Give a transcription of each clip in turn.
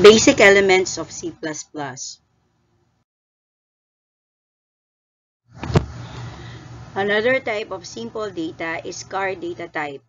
Basic elements of C++. Another type of simple data is char data type.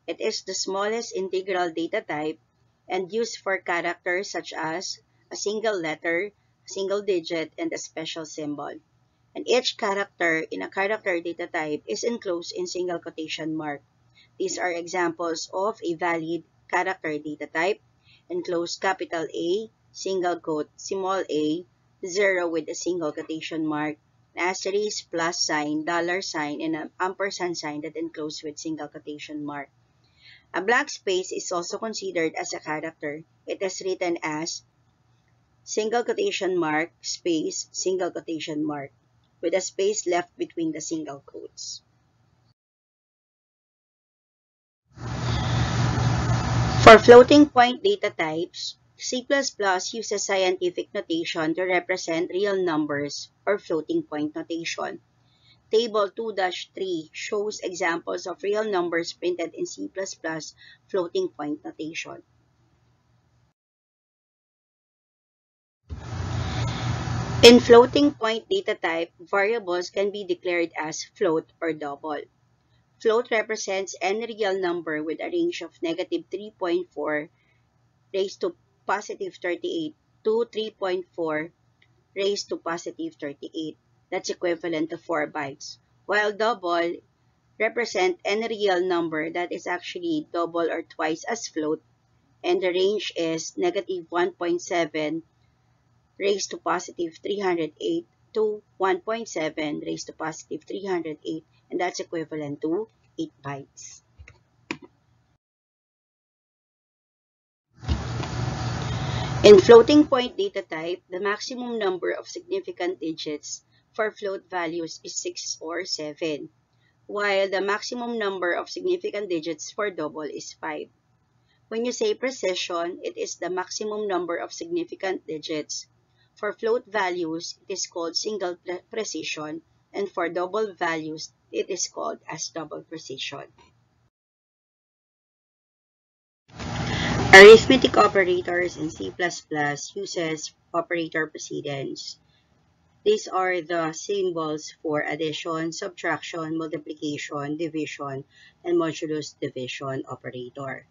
It is the smallest integral data type and used for characters such as a single letter, a single digit, and a special symbol. And each character in a character data type is enclosed in single quotation mark. These are examples of a valid character data type: enclosed capital A, single quote, small a, 0 with a single quotation mark, an asterisk, plus sign, dollar sign, and an ampersand sign that enclosed with single quotation mark. A blank space is also considered as a character. It is written as single quotation mark, space, single quotation mark, with a space left between the single quotes. For floating point data types, C++ uses scientific notation to represent real numbers or floating point notation. Table 2-3 shows examples of real numbers printed in C++ floating point notation. In floating point data type, variables can be declared as float or double. Float represents any real number with a range of negative 3.4 raised to positive 38 to 3.4 raised to positive 38. That's equivalent to 4 bytes. While double represent any real number that is actually double or twice as float, and the range is negative 1.7 raised to positive 308 to 1.7 raised to positive 308, and that's equivalent to 8 bytes. In floating point data type, the maximum number of significant digits for float values is 6 or 7, while the maximum number of significant digits for double is 5. When you say precision, it is the maximum number of significant digits. For float values, it is called single precision, and for double values, it is called as double precision. Arithmetic operators in C++ uses operator precedence. These are the symbols for addition, subtraction, multiplication, division, and modulus division operator.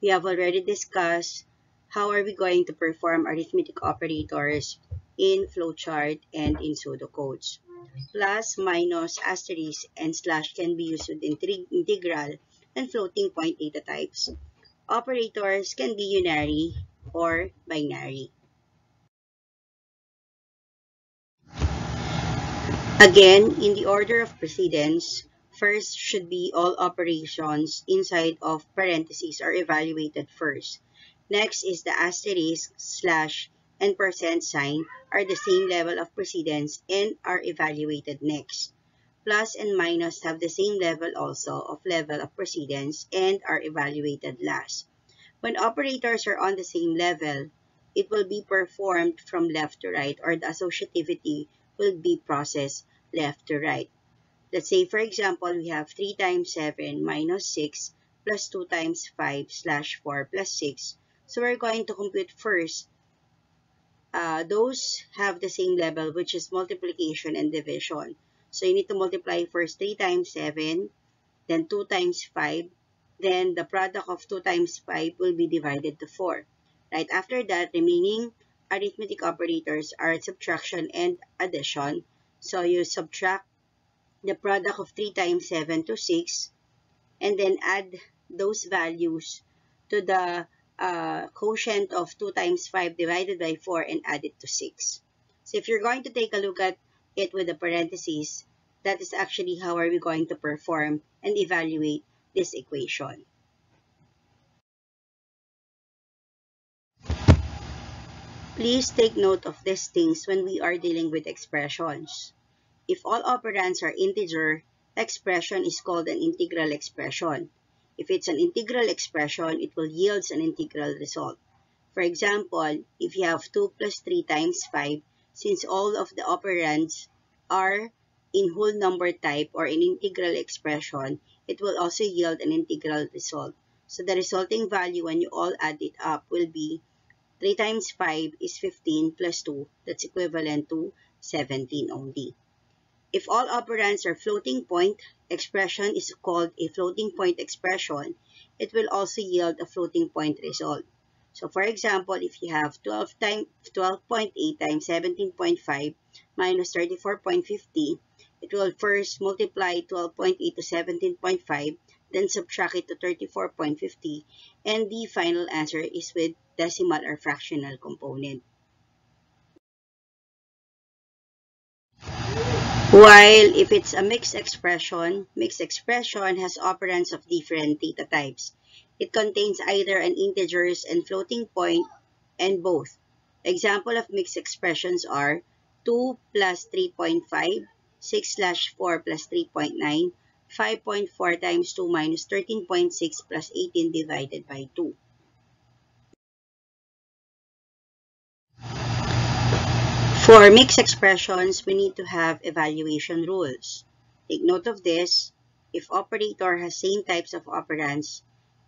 We have already discussed how are we going to perform arithmetic operators in flowchart and in pseudocodes. Plus, minus, asterisk, and slash can be used with integral and floating point data types. Operators can be unary or binary. Again, in the order of precedence, first should be all operations inside of parentheses are evaluated first. Next is the asterisk, slash, and percent sign are the same level of precedence and are evaluated next. Plus and minus have the same level also of level of precedence and are evaluated last. When operators are on the same level, it will be performed from left to right, or the associativity will be processed left to right. Let's say, for example, we have 3 times 7 minus 6 plus 2 times 5 slash 4 plus 6. So we're going to compute first. Those have the same level, which is multiplication and division. So you need to multiply first 3 times 7, then 2 times 5. Then the product of 2 times 5 will be divided to 4. Right after that, remaining arithmetic operators are subtraction and addition. So you subtract the product of 3 times 7 to 6, and then add those values to the quotient of 2 times 5 divided by 4 and add it to 6. So if you're going to take a look at it with the parentheses, that is actually how are we going to perform and evaluate this equation. Please take note of these things when we are dealing with expressions. If all operands are integer, expression is called an integral expression. If it's an integral expression, it will yield an integral result. For example, if you have 2 plus 3 times 5, since all of the operands are in whole number type or in integral expression, it will also yield an integral result. So the resulting value when you all add it up will be 3 times 5 is 15 plus 2. That's equivalent to 17 only. If all operands are floating point, expression is called a floating point expression. It will also yield a floating point result. So for example, if you have 12.8 times 17.5 minus 34.50, it will first multiply 12.8 to 17.5, then subtract it to 34.50, and the final answer is with decimal or fractional component. While if it's a mixed expression has operands of different data types. It contains either an integers and floating point and both. Example of mixed expressions are 2 plus 3.5, 6 slash 4 plus 3.9, 5.4 times 2 minus 13.6 plus 18 divided by 2. For mixed expressions, we need to have evaluation rules. Take note of this. If operator has same types of operands,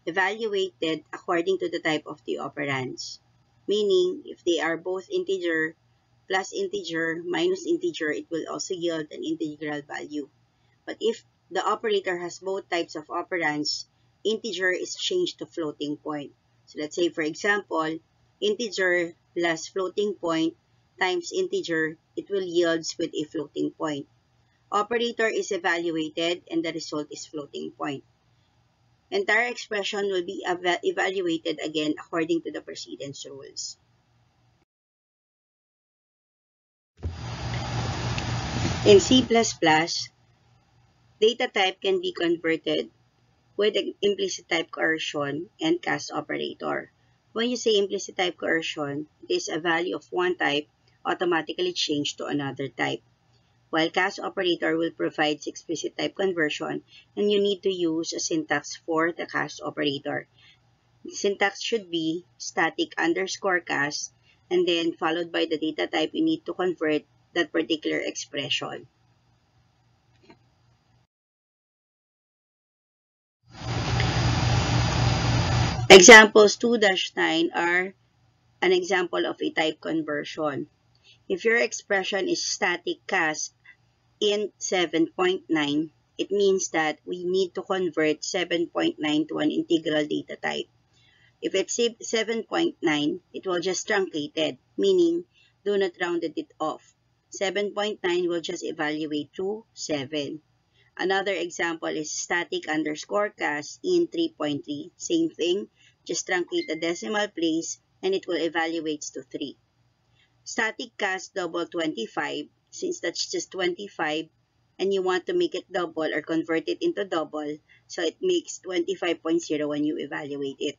evaluated according to the type of the operands. Meaning, if they are both integer plus integer minus integer, it will also yield an integral value. But if the operator has both types of operands, integer is changed to floating point. So let's say, for example, integer plus floating point times integer, it will yield with a floating point. Operator is evaluated and the result is floating point. Entire expression will be evaluated again according to the precedence rules. In C++, data type can be converted with an implicit type coercion and cast operator. When you say implicit type coercion, it is a value of one type automatically changed to another type, while cast operator will provide explicit type conversion, and you need to use a syntax for the cast operator. The syntax should be static underscore cast, and then followed by the data type you need to convert that particular expression. Examples 2-9 are an example of a type conversion. If your expression is static cast int 7.9, it means that we need to convert 7.9 to an integral data type. If it's 7.9, it will just truncate it, meaning do not round it off. 7.9 will just evaluate to 7. Another example is static underscore cast in 3.3. Same thing, just truncate the decimal place and it will evaluate to 3. Static cast double 25, since that's just 25 and you want to make it double or convert it into double, so it makes 25.0 when you evaluate it.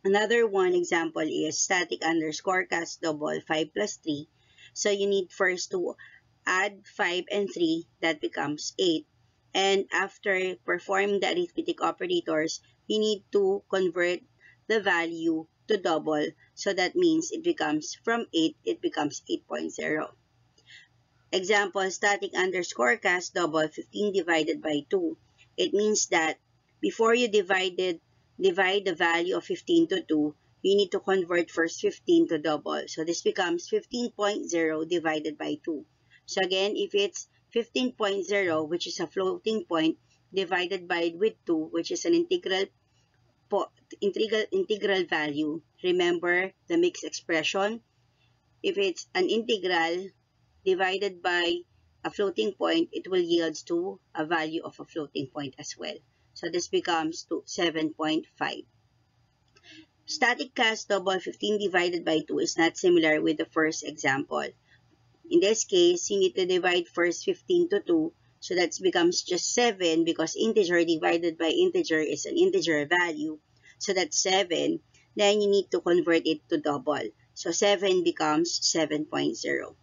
Another one example is static underscore cast double 5 plus 3. So you need first to add 5 and 3, that becomes 8. And after performing the arithmetic operators, you need to convert the value to double. So that means it becomes from 8, it becomes 8.0. Example, static underscore cast double 15 divided by 2. It means that before you divide the value of 15 to 2, you need to convert first 15 to double. So this becomes 15.0 divided by 2. So again, if it's 15.0, which is a floating point, divided by with 2, which is an integral value, remember the mixed expression. If it's an integral divided by a floating point, it will yield to a value of a floating point as well. So this becomes to 7.5. Static cast double 15 divided by 2 is not similar with the first example. In this case, you need to divide first 15 to 2, so that becomes just 7 because integer divided by integer is an integer value. So that's 7. Then you need to convert it to double. So 7 becomes 7.0.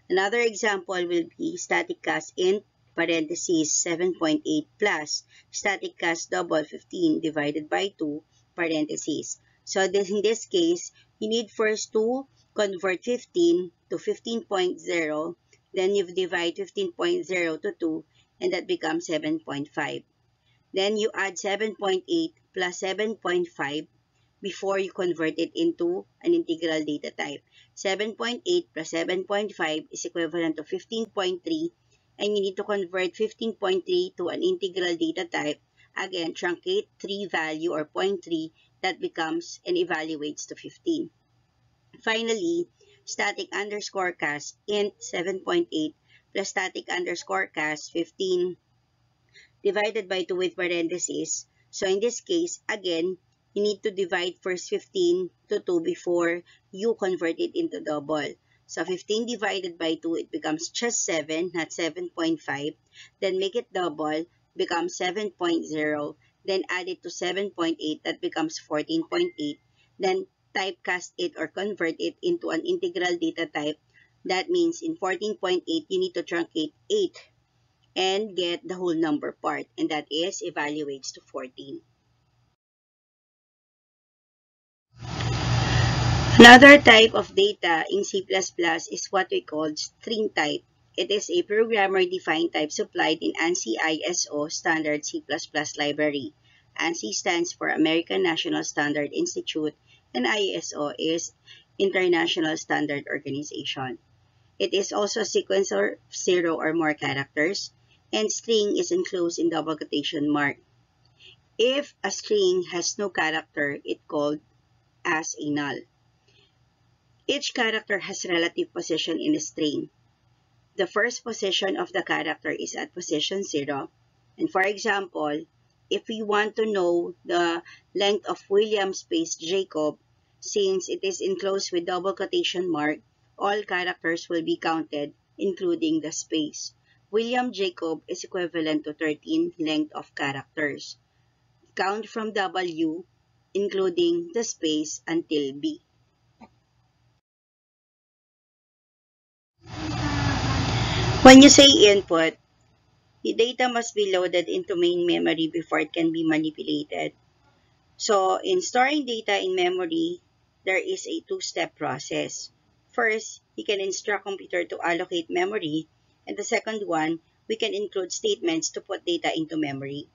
Another example will be static cast int parentheses 7.8 plus static cast double 15 divided by 2 parentheses. So in this case, you need first to convert 15 to 15.0, then you divide 15.0 to 2, and that becomes 7.5. Then you add 7.8 plus 7.5, before you convert it into an integral data type. 7.8 plus 7.5 is equivalent to 15.3, and you need to convert 15.3 to an integral data type. Again, truncate 3 value or 0.3, that becomes and evaluates to 15. Finally, static underscore cast int 7.8 plus static underscore cast 15 divided by 2 with parentheses. So in this case, again, you need to divide first 15 to 2 before you convert it into double. So 15 divided by 2, it becomes just 7, not 7.5. Then make it double, becomes 7.0. Then add it to 7.8, that becomes 14.8. Then typecast it or convert it into an integral data type. That means in 14.8, you need to truncate 8 and get the whole number part, and that is evaluates to 14. Another type of data in C++ is what we call string type. It is a programmer-defined type supplied in ANSI ISO standard C++ library. ANSI stands for American National Standard Institute, and ISO is International Standard Organization. It is also a sequencer of 0 or more characters, and string is enclosed in double quotation mark. If a string has no character, it's called as a null. Each character has relative position in a string. The first position of the character is at position 0. And for example, if we want to know the length of William space Jacob, since it is enclosed with double quotation mark, all characters will be counted, including the space. William Jacob is equivalent to 13 length of characters. Count from W, including the space, until B. When you say input, the data must be loaded into main memory before it can be manipulated. So, in storing data in memory, there is a two-step process. First, you can instruct computer to allocate memory, and the second one, we can include statements to put data into memory.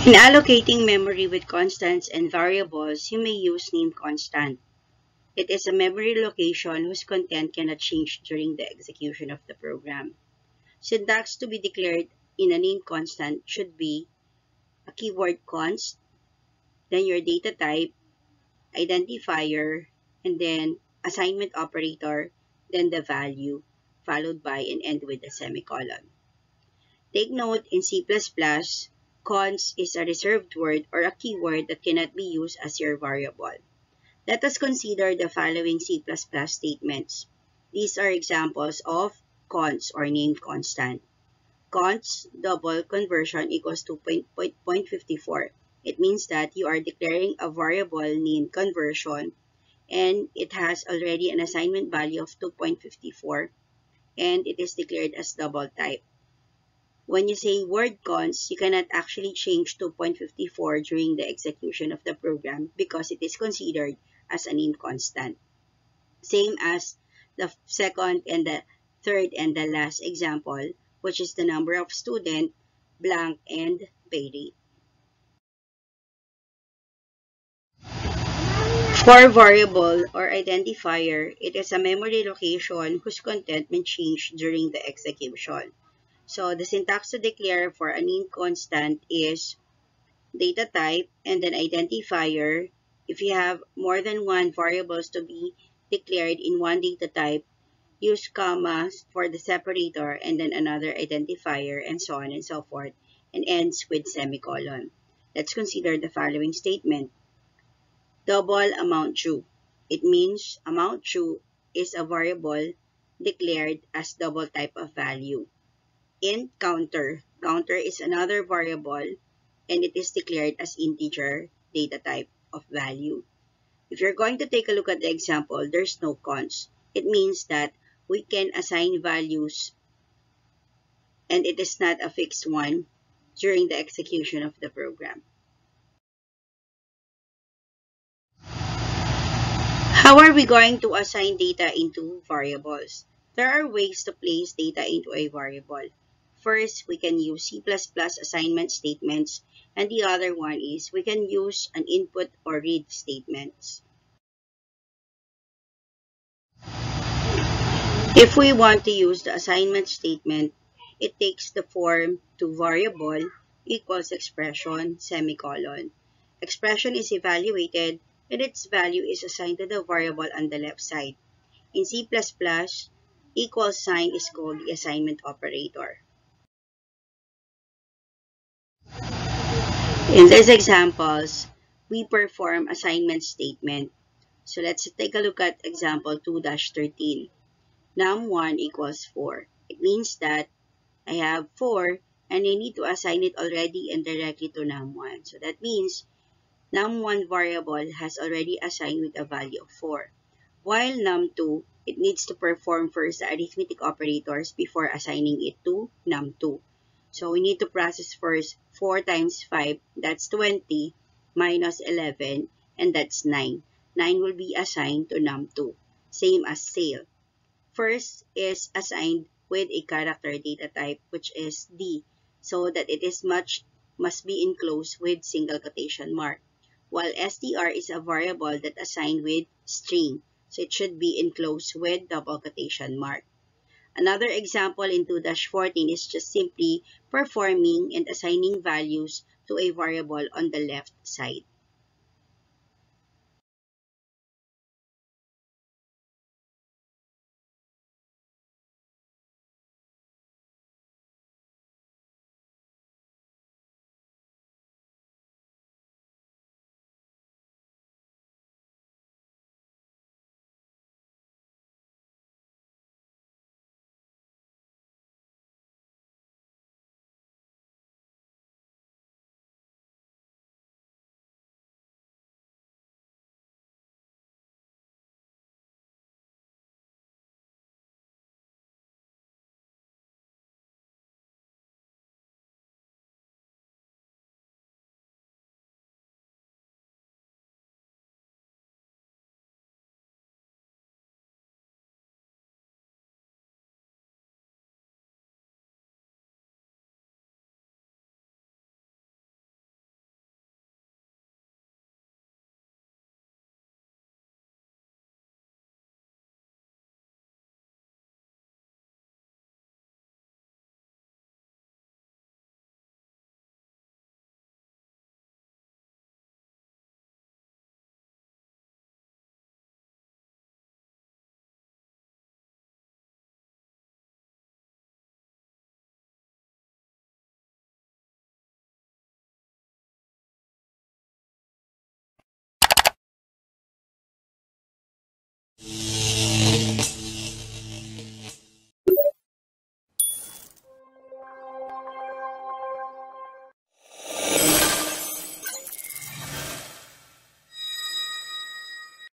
In allocating memory with constants and variables, you may use name constant. It is a memory location whose content cannot change during the execution of the program. Syntax to be declared in a name constant should be a keyword const, then your data type, identifier, and then assignment operator, then the value, followed by and end with a semicolon. Take note, in C++, const is a reserved word or a keyword that cannot be used as your variable. Let us consider the following C++ statements. These are examples of const or named constant. Const double conversion equals to 0.54. It means that you are declaring a variable named conversion, and it has already an assignment value of 2.54, and it is declared as double type. When you say word const, you cannot actually change 2.54 during the execution of the program because it is considered as a named constant. Same as the second and the third and the last example, which is the number of student, blank, and pay rate. For variable or identifier, it is a memory location whose content may change during the execution. So the syntax to declare for a named constant is data type and then identifier. If you have more than one variables to be declared in one data type, use commas for the separator and then another identifier and so on and so forth, and ends with semicolon. Let's consider the following statement. Double amount due. It means amount due is a variable declared as double type of value. Int counter. Counter is another variable and it is declared as integer data type of value. If you're going to take a look at the example, there's no const. It means that we can assign values and it is not a fixed one during the execution of the program. How are we going to assign data into variables? There are ways to place data into a variable. First, we can use C++ assignment statements, and the other one is we can use an input or read statements. If we want to use the assignment statement, it takes the form to variable equals expression semicolon. Expression is evaluated and its value is assigned to the variable on the left side. In C++, equals sign is called the assignment operator. In these examples, we perform assignment statement. So let's take a look at example 2-13. Num1 equals 4. It means that I have 4 and I need to assign it already and directly to num1. So that means num1 variable has already assigned with a value of 4. While num2, it needs to perform first the arithmetic operators before assigning it to num2. So we need to process first 4 times 5, that's 20, minus 11, and that's 9. 9 will be assigned to num2, same as sale. First is assigned with a character data type, which is D, so that it is must be enclosed with single quotation mark, while str is a variable that assigned with string, so it should be enclosed with double quotation mark. Another example in 2-14 is just simply performing and assigning values to a variable on the left side.